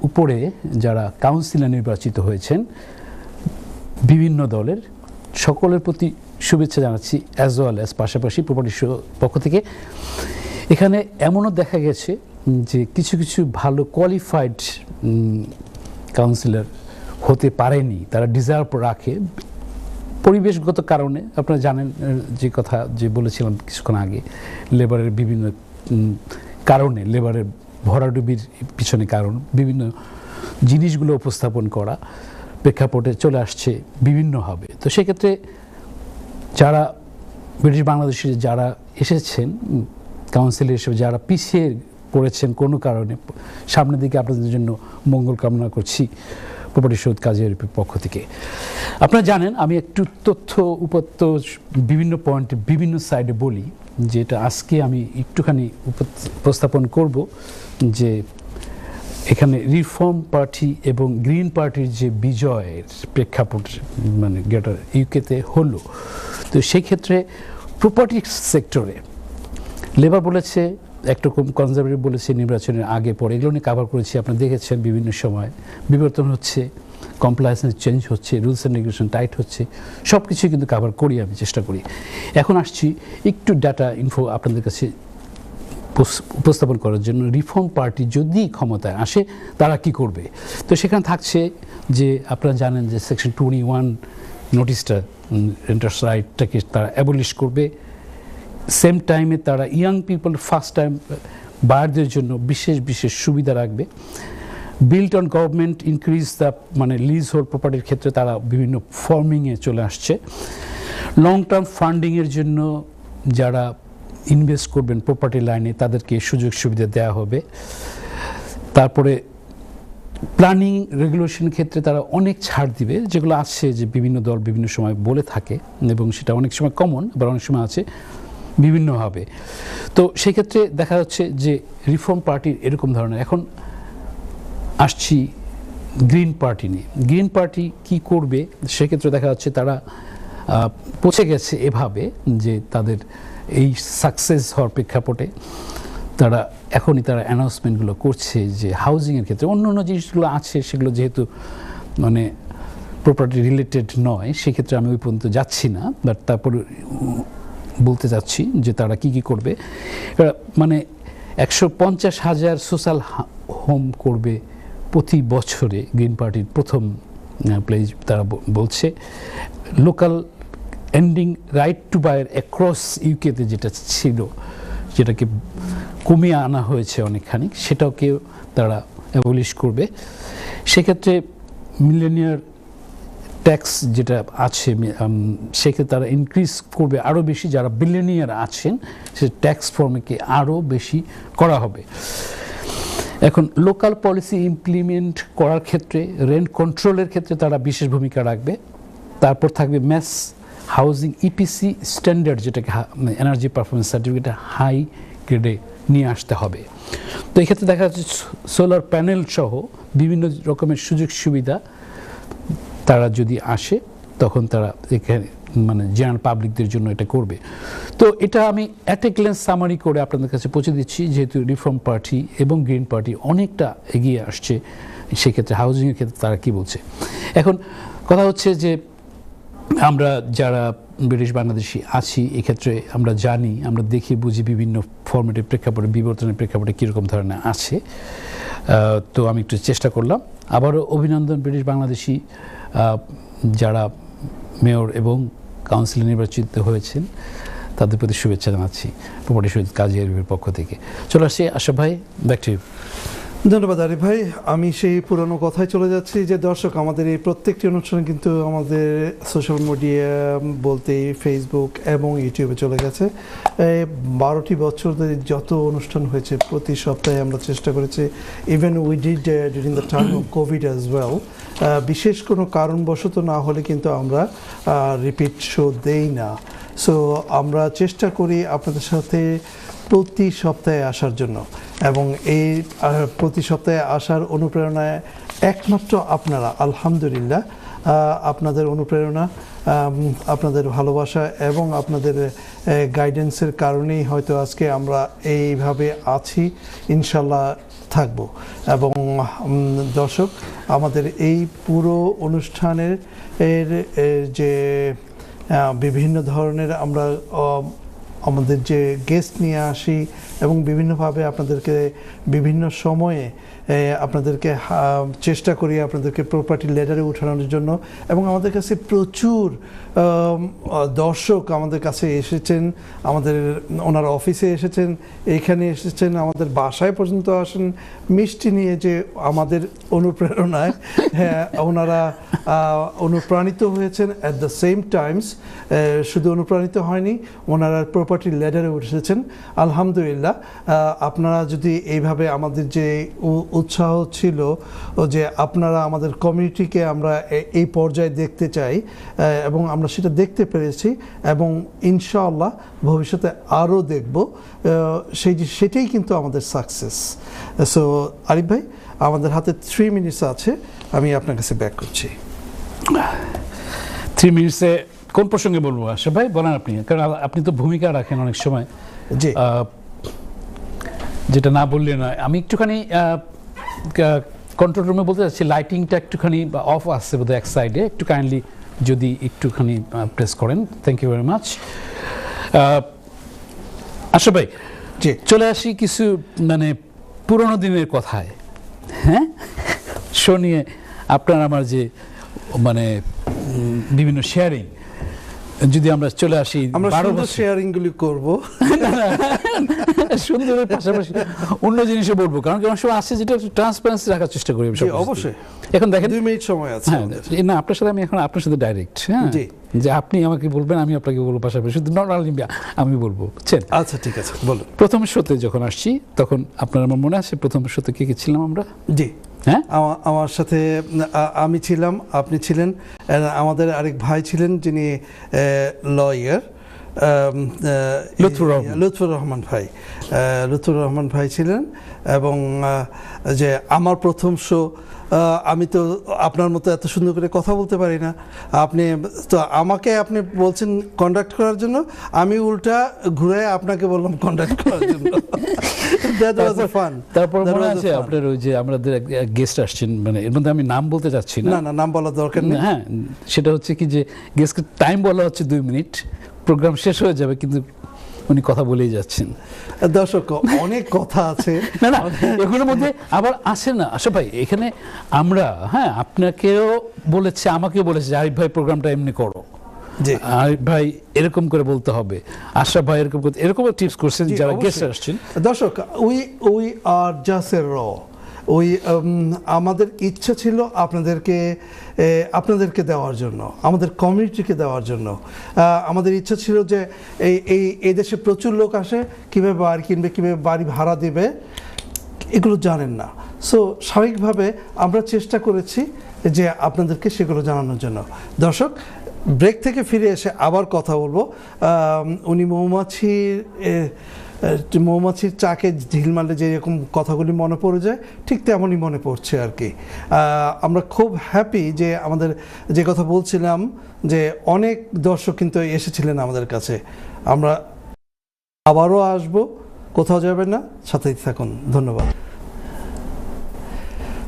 B: উপরে যারা কাউন্সিলর নির্বাচিত হয়েছেন, বিভিন্ন দলের সকলের প্রতি শুভেচ্ছা জানাচ্ছি, অ্যাজ ওয়েল অ্যাজ পাশাপাশি প্রপার্টি শো পক্ষ থেকে। এখানে এমনও দেখা গেছে যে কিছু কিছু ভালো কোয়ালিফাইড কাউন্সিলর হতে পারেনি, তারা ডিজার্ভ রাখে পরিবেশগত কারণে। আপনারা জানেন যে কথা যে বলেছিলাম কিছুক্ষণ আগে, লেবারের বিভিন্ন কারণে, লেবারের ভরাডুবির পিছনে কারণ, বিভিন্ন জিনিসগুলো উপস্থাপন করা প্রেক্ষাপটে চলে আসছে বিভিন্নভাবে। তো সেক্ষেত্রে যারা ব্রিটিশ বাংলাদেশে যারা এসেছেন কাউন্সিলর হিসেবে, যারা পিছিয়ে পড়েছেন কোনো কারণে, সামনের দিকে আপনাদের জন্য মঙ্গল কামনা করছি প্রপার্টি শোধ কাজের পক্ষ থেকে। আপনারা জানেন আমি একটু তথ্য উপাত্ত বিভিন্ন পয়েন্টে বিভিন্ন সাইডে বলি, যেটা আজকে আমি একটুখানি উপস্থাপন করব যে এখানে রিফর্ম পার্টি এবং গ্রিন পার্টির যে বিজয়ের প্রেক্ষাপট মানে গ্রেটার ইউকেতে হলো। তো সেই ক্ষেত্রে প্রপার্টি সেক্টরে লেবার বলেছে একরকম, কনজারভেটিভ বলেছে নির্বাচনের আগে পরে, এগুলো নিয়ে কাভার করেছি, আপনারা দেখেছেন বিভিন্ন সময় বিবর্তন হচ্ছে, কমপ্লায়েন্স চেঞ্জ হচ্ছে, রুলস অ্যান্ড রেগুলেশন টাইট হচ্ছে, সব কিছুই কিন্তু কাভার করি, আমি চেষ্টা করি। এখন আসছি একটু ডাটা ইনফো আপনাদের কাছে উপস্থাপন করার জন্য। রিফর্ম পার্টি যদি ক্ষমতায় আসে তারা কি করবে, তো সেখানে থাকছে যে আপনারা জানেন যে সেকশন 21 নোটিশটা, রেন্টার্স রাইটটাকে তারা অ্যাবলিশ করবে। সেম টাইমে তারা ইয়াং পিপল ফার্স্ট টাইম বায়ারদের জন্য বিশেষ বিশেষ সুবিধা রাখবে। Build on government increase the মানে লিজ হোল্ড প্রপার্টির ক্ষেত্রে তারা বিভিন্ন ফর্মিংয়ে চলে আসছে। লং টার্ম ফান্ডিংয়ের জন্য যারা ইনভেস্ট করবেন প্রপার্টি লাইনে তাদেরকে সুযোগ সুবিধা দেওয়া হবে। তারপরে প্ল্যানিং রেগুলেশন ক্ষেত্রে তারা অনেক ছাড় দিবে, যেগুলো আছে যে বিভিন্ন দল বিভিন্ন সময় বলে থাকে এবং সেটা অনেক সময় কমন, আবার অনেক সময় আছে বিভিন্নভাবে। তো সেক্ষেত্রে দেখা যাচ্ছে যে রিফর্ম পার্টির এরকম ধরনের। এখন আসছি গ্রিন পার্টি নিয়ে। গ্রিন পার্টি কি করবে সেক্ষেত্রে দেখা যাচ্ছে তারা পৌঁছে গেছে এভাবে যে তাদের এই সাকসেস হওয়ার প্রেক্ষাপটে তারা এখনই তারা অ্যানাউন্সমেন্টগুলো করছে যে হাউজিংয়ের ক্ষেত্রে অন্য অন্য জিনিসগুলো আছে, সেগুলো যেহেতু মানে প্রপার্টি রিলেটেড নয় সেক্ষেত্রে আমি ওই পর্যন্ত যাচ্ছি না, বাট তারপরে বলতে চাচ্ছি যে তারা কি কি করবে। মানে 150,000 সোশ্যাল হোম করবে প্রতি বছরে গ্রিন পার্টির প্রথম প্লেজ তারা বলছে। Local ending right to buyer across ইউকেতে যেটা ছিল, যেটাকে কমিয়ে আনা হয়েছে অনেকখানি, সেটাকেও তারা অ্যাবলিশ করবে। সেক্ষেত্রে মিলেনিয়ার ট্যাক্স যেটা আছে সেক্ষেত্রে তারা ইনক্রিজ করবে আরও বেশি, যারা বিলিয়নিয়ার আছেন সে ট্যাক্স ফর্মকে আরও বেশি করা হবে। এখন লোকাল পলিসি ইমপ্লিমেন্ট করার ক্ষেত্রে রেন্ট কন্ট্রোলের ক্ষেত্রে তারা বিশেষ ভূমিকা রাখবে। তারপর থাকবে ম্যাস হাউজিং ইপিসি স্ট্যান্ডার্ড, যেটাকে এনার্জি পারফরমেন্স সার্টিফিকেট হাই গ্রেডে নিয়ে আসতে হবে। তো এক্ষেত্রে দেখা যাচ্ছে সোলার প্যানেল সহ বিভিন্ন রকমের সুযোগ সুবিধা তারা যদি আসে তখন তারা এখানে মানে জেনারেল পাবলিকদের জন্য এটা করবে। তো এটা আমি অ্যাট এ গ্ল্যান্স সামারি করে আপনাদের কাছে পৌঁছে দিচ্ছি, যেহেতু রিফর্ম পার্টি এবং গ্রিন পার্টি অনেকটা এগিয়ে আসছে সেক্ষেত্রে হাউজিংয়ের ক্ষেত্রে তারা কি বলছে। এখন কথা হচ্ছে যে আমরা যারা ব্রিটিশ বাংলাদেশি আছি এক্ষেত্রে আমরা জানি, আমরা দেখি বুঝি বিভিন্ন ফরম্যাটের প্রেক্ষাপটে বিবর্তনের প্রেক্ষাপটে কীরকম ধরনের আছে। তো আমি একটু চেষ্টা করলাম। আবারও অভিনন্দন ব্রিটিশ বাংলাদেশি যারা মেয়র এবং কাউন্সিলে নির্বাচিত হয়েছেন, তাদের প্রতি শুভেচ্ছা জানাচ্ছি প্রপার্টি শহীদ কাজী আরিফের পক্ষ থেকে। চলে আসছি আশরাফ ভাই, ব্যাক টু ইউ।
A: ধন্যবাদ আরিফ ভাই। আমি সেই পুরনো কথায় চলে যাচ্ছি যে দর্শক, আমাদের এই প্রত্যেকটি অনুষ্ঠানে কিন্তু আমাদের সোশ্যাল মিডিয়া বলতে ফেসবুক এবং ইউটিউবে চলে গেছে। 12টি বছর ধরে যত অনুষ্ঠান হয়েছে প্রতি সপ্তাহে আমরা চেষ্টা করেছি, even we did during the time of Covid as well. বিশেষ কোনো কারণবশত না হলে কিন্তু আমরা রিপিট শো দেই না। সো আমরা চেষ্টা করি আপনাদের সাথে প্রতি সপ্তাহে আসার জন্য, এবং এই প্রতি সপ্তাহে আসার অনুপ্রেরণায় একমাত্র আপনারা, আলহামদুলিল্লাহ আপনাদের অনুপ্রেরণা আপনাদের ভালোবাসা এবং আপনাদের গাইডেন্সের কারণেই হয়তো আজকে আমরা এইভাবে আছি, ইনশাল্লাহ থাকব। এবং দর্শক, আমাদের এই পুরো অনুষ্ঠানের যে বিভিন্ন ধরনের আমরা আমাদের যে গেস্ট নিয়ে আসি এবং বিভিন্নভাবে আপনাদেরকে বিভিন্ন সময়ে আপনাদেরকে চেষ্টা করি আপনাদেরকে প্রপার্টি লেডারে উঠানোর জন্য, এবং আমাদের কাছে প্রচুর দর্শক আমাদের কাছে এসেছেন, ওনার অফিসে এসেছেন, এইখানে এসেছেন, আমাদের বাসায় পর্যন্ত আসেন মিষ্টি নিয়ে, যে আমাদের অনুপ্রেরণায় হ্যাঁ ওনারা অনুপ্রাণিত হয়েছেন। অ্যাট দ্য সেম টাইমস শুধু অনুপ্রাণিত হয়নি, ওনারা প্রপার্টি লেডারে উঠেছেন। আলহামদুলিল্লাহ, আপনারা যদি এইভাবে আমাদের যে উৎসাহ ছিল যে আপনারা আমাদের কমিউনিটিকে আমরা এই পর্যায়ে দেখতে চাই, এবং আমরা সেটা দেখতে পেরেছি এবং ইনশাআল্লাহ ভবিষ্যতে আরও দেখব, সেটাই কিন্তু আমাদের সাকসেস। সো আরিফ ভাই, আমাদের হাতে 3 মিনিটস আছে, আমি আপনার কাছে ব্যাক করছি।
B: 3 মিনিটসে কোন প্রসঙ্গে বলবো আশা ভাই, বলেন আপনি, কারণ আপনি তো ভূমিকা রাখেন অনেক সময়,
A: জি
B: যেটা না বললে নয়। আমি একটুখানি কন্ট্রোল রুমে বলতে চাচ্ছি, লাইটিংটা একটুখানি অফ আসছে বোধহয় এক সাইডে, একটু কাইন্ডলি যদি একটুখানি প্রেস করেন, থ্যাংক ইউ ভেরি মাচ। আশা ভাই,
A: জি
B: চলে আসি কিছু মানে পুরোনো দিনের কথায়। হ্যাঁ, শুনিয়ে আপনার আমার যে মানে বিভিন্ন শেয়ারিং, যদি আমরা চলে আসি,
A: আমরা শেয়ারিং গুলি করবো,
B: সুন্দরের পাশাপাশি অন্য জিনিসও বলবো, কারণ কেমন সময় আসছে যেটা ট্রান্সপারেন্সি রাখার চেষ্টা করি।
A: অবশ্যই।
B: এখন দেখেন
A: 2 মিনিট সময় আছে।
B: হ্যাঁ, না আপনার সাথে আমি এখন আপনার সাথে ডাইরেক্ট, হ্যাঁ, যে আপনি আমাকে বলবেন, আমি আপনাকে বলবো, পাশাপাশি শুধু নট অনলি আমি বলবো, বুঝছেন?
A: আচ্ছা ঠিক আছে, বলুন।
B: প্রথম শোতে যখন আসছি তখন আপনার আমার মনে আছে প্রথম শোতে কে কে ছিলাম আমরা?
A: জি
B: হ্যাঁ,
A: আমার সাথে আমি ছিলাম, আপনি ছিলেন, আমাদের আরেক ভাই ছিলেন যিনি লয়ার, লুৎফুর রহমান ভাই ছিলেন। এবং যে আমার প্রথম শো, আমি তো আপনার মতো এত সুন্দর করে কথা বলতে পারি না, আপনি তো আমাকে আপনি বলছেন কন্ডাক্ট করার জন্য, আমি উল্টা ঘুরে আপনাকে বললাম কন্ডাক্ট করার জন্য।
B: তারপর মনে আছে আপনার ওই যে আমাদের গেস্ট আসছেন, মানে এর মধ্যে আমি নাম বলতে চাচ্ছি না,
A: নাম বলার দরকার নেই।
B: হ্যাঁ, সেটা হচ্ছে কি যে গেস্টকে টাইম বলা হচ্ছে 2 মিনিট, প্রোগ্রাম শেষ হয়ে যাবে কিন্তু উনি কথা বলেই যাচ্ছেন।
A: দর্শক, অনেক কথা আছে,
B: না না, এগুলোর মধ্যে আবার আসে না আশা ভাই, এখানে আমরা হ্যাঁ আপনাকেও বলেছে, আমাকেও বলেছে আরিফ ভাই প্রোগ্রামটা এমনি করো, আরিফ ভাই এরকম করে বলতে হবে, আশরাফ ভাই এরকম করতে, এরকম টিপস করছেন যারা গেস্ট আসছেন।
A: দর্শক, উই আর জাস্ট এ র, আমাদের ইচ্ছা ছিল আপনাদেরকে দেওয়ার জন্য, আমাদের কমিউনিটিকে দেওয়ার জন্য। আমাদের ইচ্ছা ছিল যে এই দেশে প্রচুর লোক আসে, কীভাবে বাড়ি কিনবে, কীভাবে বাড়ি ভাড়া দেবে, এগুলো জানেন না। সো স্বাভাবিকভাবে আমরা চেষ্টা করেছি যে আপনাদেরকে সেগুলো জানানোর জন্য। দর্শক, ব্রেক থেকে ফিরে এসে আবার কথা বলবো। উনি মৌমাছির চাকে ঢিল মারলে যেরকম কথাগুলি মনে পড়ে যায়, ঠিক তেমনই মনে পড়ছে আর কি। আমরা খুব হ্যাপি যে আমাদের যে কথা বলছিলাম, যে অনেক দর্শক কিন্তু এসেছিলেন আমাদের কাছে। আমরা আবারও আসবো, কোথাও যাবেন না, সাথেই থাকুন। ধন্যবাদ।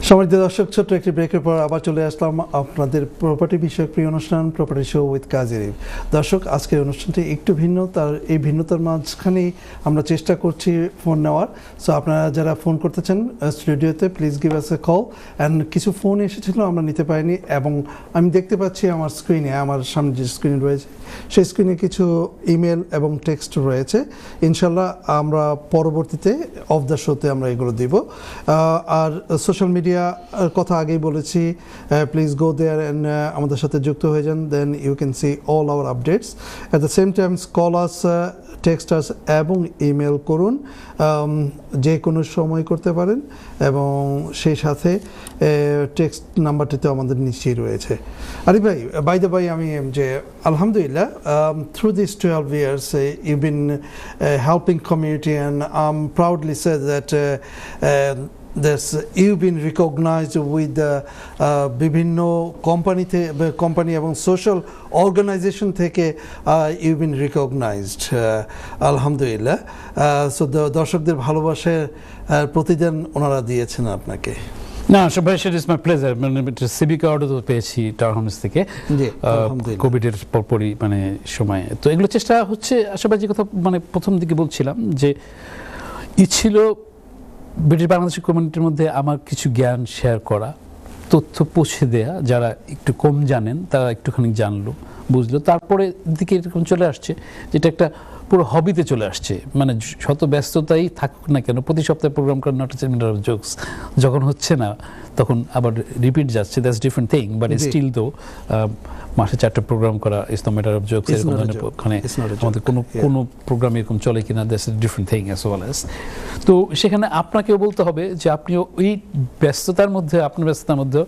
A: সম্মানিত দর্শক, ছোট্ট একটি ব্রেকের পর আবার চলে আসলাম আপনাদের প্রপার্টি বিষয়ক প্রিয় অনুষ্ঠান প্রপার্টি শো উইথ কাজী আরিফ। দর্শক, আজকের অনুষ্ঠানটি একটু ভিন্ন, তার এই ভিন্নতার মাঝখানেই আমরা চেষ্টা করছি ফোন নেওয়ার। সো আপনারা যারা ফোন করতে চান স্টুডিওতে, please give us A call. And কিছু ফোন এসেছিলো, আমরা নিতে পারিনি, এবং আমি দেখতে পাচ্ছি আমার স্ক্রিনে, আমার সামনে যে স্ক্রিন রয়েছে সেই স্ক্রিনে কিছু ইমেল এবং টেক্সট রয়েছে। ইনশাল্লাহ আমরা পরবর্তীতে অফ দ্য শোতে আমরা এগুলো দিব। আর সোশ্যাল মিডিয়া কথা আগেই বলেছি, প্লিজ গো দেয়ার অ্যান্ড আমাদের সাথে যুক্ত হয়ে যান, then you can see all our updates. At the same times call us, text us এবং ইমেল করুন, যে কোনো সময় করতে পারেন, এবং সেই সাথে টেক্সট নাম্বারটিতে আমাদের নিচেই রয়েছে। আরিফ ভাই, বাই দ্য বাই, আমি যে আলহামদুলিল্লাহ through this 12 years you've been helping community, and I'm proudly said that you've been recognized with বিভিন্ন কোম্পানি এবং সোশ্যাল অর্গানাইজেশন থেকে you've been recognized, আলহামদুলিল্লাহ। সো দর্শকদের ভালোবাসার প্রতিদান ওনারা দিয়েছেন আপনাকে।
B: না সবাই, সেটা ইজ মাই প্লেজার। মানে সিভিক অ্যাওয়ার্ডও তো পেয়েছি টাওয়ার হোমস থেকে কোভিডের পরপরই মানে সময়ে। তো এগুলো চেষ্টা হচ্ছে আসলে, যে কথা মানে প্রথম দিকে বলছিলাম যে ছিল ব্রিটিশ বাংলাদেশি কমিউনিটির মধ্যে আমার কিছু জ্ঞান শেয়ার করা, তথ্য পৌঁছে দেয়া, যারা একটু কম জানেন তারা একটুখানি জানলো, বুঝলো, তারপরে দিকে এরকম চলে আসছে যেটা একটা পুরো হবিতে চলে আসছে। মানে শত ব্যস্ততাই থাকুক না কেন, প্রতি সপ্তাহে প্রোগ্রাম করা নট সেমিনার অফ জোকস যখন হচ্ছে না তখন আবার রিপিট যাচ্ছে, that's different thing, but still তো মাসে 4টা প্রোগ্রাম করা is the matter of jokes. এরকম ধরনের ওখানে আমাদের কোনো প্রোগ্রাম এরকম চলে কিনা, that's a different thing as well as. তো সেখানে আপনাকেও বলতে হবে যে আপনিও ওই ব্যস্ততার মধ্যে, আপনার ব্যস্ততার মধ্যে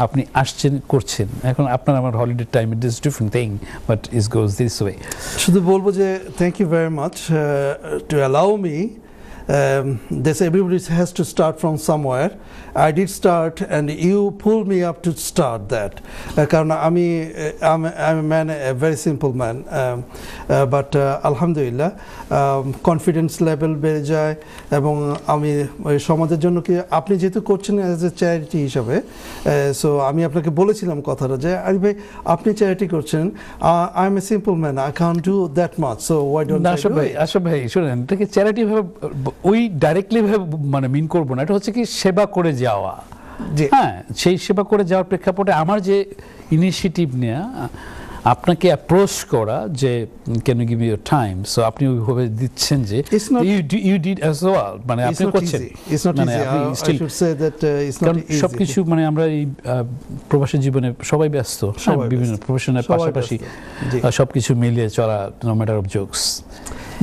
B: আপনি আসছেন, করছেন। এখন আপনার আমার holiday time, it is different thing, but is goes this way.
A: শুধু বলবো যে thank you very much to allow me this everybody has to start from somewhere. I did start and you pulled me up to start that. কারণ I'm a man, a very simple man, but আলহামদুলিল্লাহ confidence level বেড়ে যায় এবং আমি সমাজের জন্য কি আপনি যেহেতু করছেন অ্যাজ এ চ্যারিটি হিসাবে, সো আমি আপনাকে বলেছিলাম কথাটা যে আরে ভাই আপনি চ্যারিটি করছেন, I am a simple man, I can't do that much, so why don't I do it.
B: আশা ভাই শুনেন, এটাকে চ্যারিটি ভাবে ওই ডাইরেক্টলি ভাবে মানে মিন করবো না, এটা হচ্ছে কি সেবা করে যাওয়া। হ্যাঁ, সেই সেবা করে যাওয়ার প্রেক্ষাপটে আমার যে ইনিশিয়েটিভ নেওয়া, আপনাকে অ্যাপ্রোচ করা যে can you give me your time, so আপনি ওইভাবে দিচ্ছেন যে ইউ ডিড অ্যাজ ওয়েল, মানে আপনি করছেন। মানে আপনি স্টিল সবকিছু মানে আমরা এই প্রবাসী জীবনে সবাই ব্যস্ত, বিভিন্ন প্রফেশনের পাশাপাশি সবকিছু মিলিয়ে চলা, নো ম্যাটার অফ জোকস।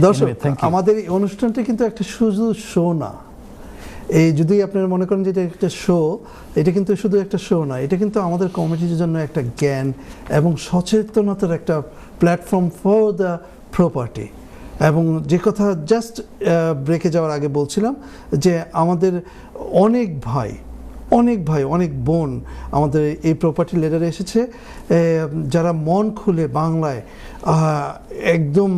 A: দর্শক, আমাদের এই অনুষ্ঠানটা কিন্তু একটা শুধু শো না। এই যদি আপনারা মনে করেন যে এটা একটা শো, এটা কিন্তু শুধু একটা শো না, এটা কিন্তু আমাদের কমিউনিটির জন্য একটা জ্ঞান এবং সচেতনতার একটা প্ল্যাটফর্ম ফর দ্য প্রপার্টি। এবং যে কথা জাস্ট ব্রেকে যাওয়ার আগে বলছিলাম যে আমাদের অনেক ভাই, অনেক বোন আমাদের এই প্রপার্টি লেডারে এসেছে, যারা মন খুলে বাংলায় একদম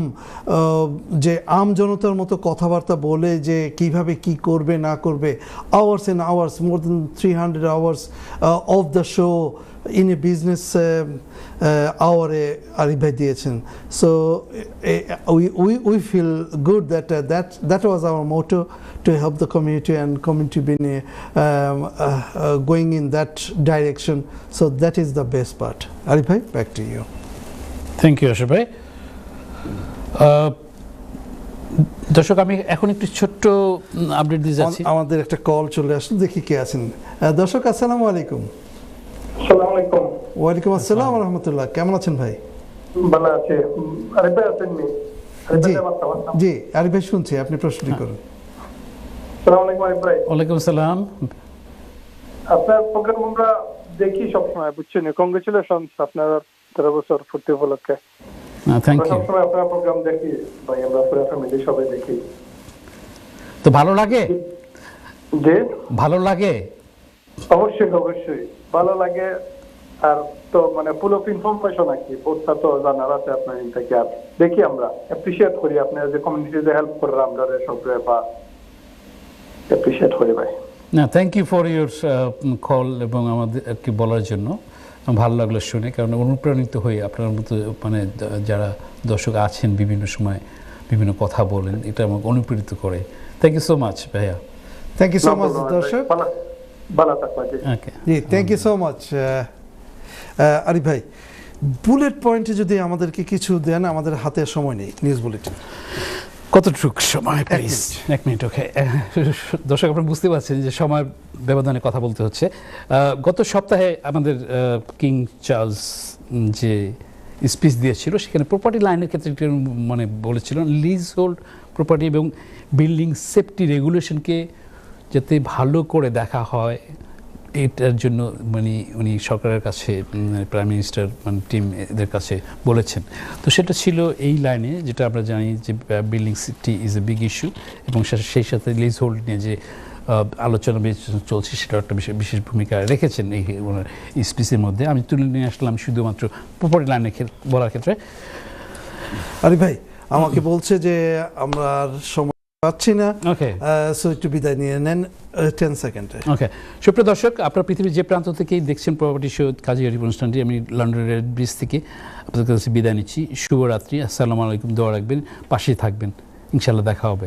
A: যে আম জনতার মতো কথাবার্তা বলে যে কিভাবে কি করবে না করবে, hours and hours, more than 300 hours of the show in a business আওয়ারে আরিফ ভাই দিয়েছেন। So we feel good that was our motto, to help the community and community being going in that direction. So that is the best part. Arif bhai, back to you.
B: Thank you Ashraf bhai. দর্শক, আমি এখন একটু ছোট্ট update দিয়ে যাচ্ছি।
A: আমাদের একটা call চলে আসলো, দেখি কে আছেন। দর্শক আসসালামু আলাইকুম।
C: আসসালামু আলাইকুম।
A: ওয়ালাইকুম আসসালাম ওয়া রাহমাতুল্লাহ। কেমন আছেন ভাই?
C: ভালো আছি। আরিফ ভাই আছেন নি?
A: জি আরিফ ভাই শুনছি, আপনি প্রশ্নটি করুন।
C: আসসালামু আলাইকুম আরিফ ভাই।
B: ওয়ালাইকুম সালাম।
C: আপনার প্রোগ্রাম আমরা দেখি সবসময়, বুঝছেন। কংগ্রেচুলেশনস আপনার 13 বছর পূর্তি উপলক্ষে।
B: Thank you.
C: সবসময় আপনার প্রোগ্রাম দেখি ভাই, আমরা পুরো ফ্যামিলি সবাই দেখি।
B: তো ভালো লাগে?
C: জি
B: ভালো লাগে,
C: অবশ্যই ভালো লাগে। আর তো মানে ফুল অফ ইনফরমেশন আর কি, পোস্টটা তো জানার আছে আপনার থেকে। আর দেখি আমরা অ্যাপ্রিশিয়েট করি আপনার যে কমিউনিটিতে হেল্প করার, আমরা সবরে বা অ্যাপ্রিশিয়েট করি ভাই।
B: না, thank you for your call এবং আমাদের কি বলার জন্য। ভালো লাগলো শুনে, কারণ অনুপ্রাণিত হয়ে আপনার মতো মানে যারা দর্শক আছেন বিভিন্ন সময় বিভিন্ন কথা বলেন, এটা আমাকে অনুপ্রাণিত করে। থ্যাংক ইউ সো মাচ ভাইয়া।
A: থ্যাংক ইউ সো মাচ দর্শক।
C: ভালো থাকবেন।
B: ওকে
A: জি, thank you so much. Arif ভাই, বুলেট পয়েন্টে যদি আমাদেরকে কিছু দেন, আমাদের হাতে সময় নেই। নিউজ বুলেটিন
B: কতটুকু সময় প্লিজ? 1 মিনিট। ওকে দর্শক, আপনারা বুঝতে পারছেন যে সময় ব্যবধানে কথা বলতে হচ্ছে। গত সপ্তাহে আমাদের কিং চার্লস যে স্পিচ দিয়েছিল, সেখানে প্রপার্টি লাইনের ক্ষেত্রে মানে বলেছিল লিজ হোল্ড প্রপার্টি এবং বিল্ডিং সেফটি রেগুলেশনকে যাতে ভালো করে দেখা হয়, এটার জন্য মানে উনি সরকারের কাছে, প্রাইম মিনিস্টার মানে টিম এদের কাছে বলেছেন। তো সেটা ছিল এই লাইনে, যেটা আমরা জানি যে building safety is a big issue এবং সেই সাথে লিজ হোল্ড নিয়ে যে আলোচনা চলছে, সেটা একটা বিশেষ ভূমিকা রেখেছেন এই স্পিচের মধ্যে। আমি তুলে নিয়ে আসলাম শুধুমাত্র প্রপার্টি লাইনের বলার ক্ষেত্রে।
A: আরিফ ভাই আমাকে বলছে যে আমরা আর সময় পাচ্ছি না,
B: ওকে
A: সো একটু বিদায় নিয়ে নেন 10 সেকেন্ডে।
B: ওকে, সুপ্রিয় দর্শক, আপনারা পৃথিবীর যে প্রান্ত থেকেই দেখছেন প্রপার্টি শো কাজী আরিফ অনুষ্ঠানটি, আমি লন্ডনের রেড ব্রিজ থেকে আপনাদের কাছে বিদায় নিচ্ছি। শুভরাত্রি, আসসালামু আলাইকুম, দোয়া রাখবেন, পাশেই থাকবেন, ইনশাআল্লাহ দেখা হবে।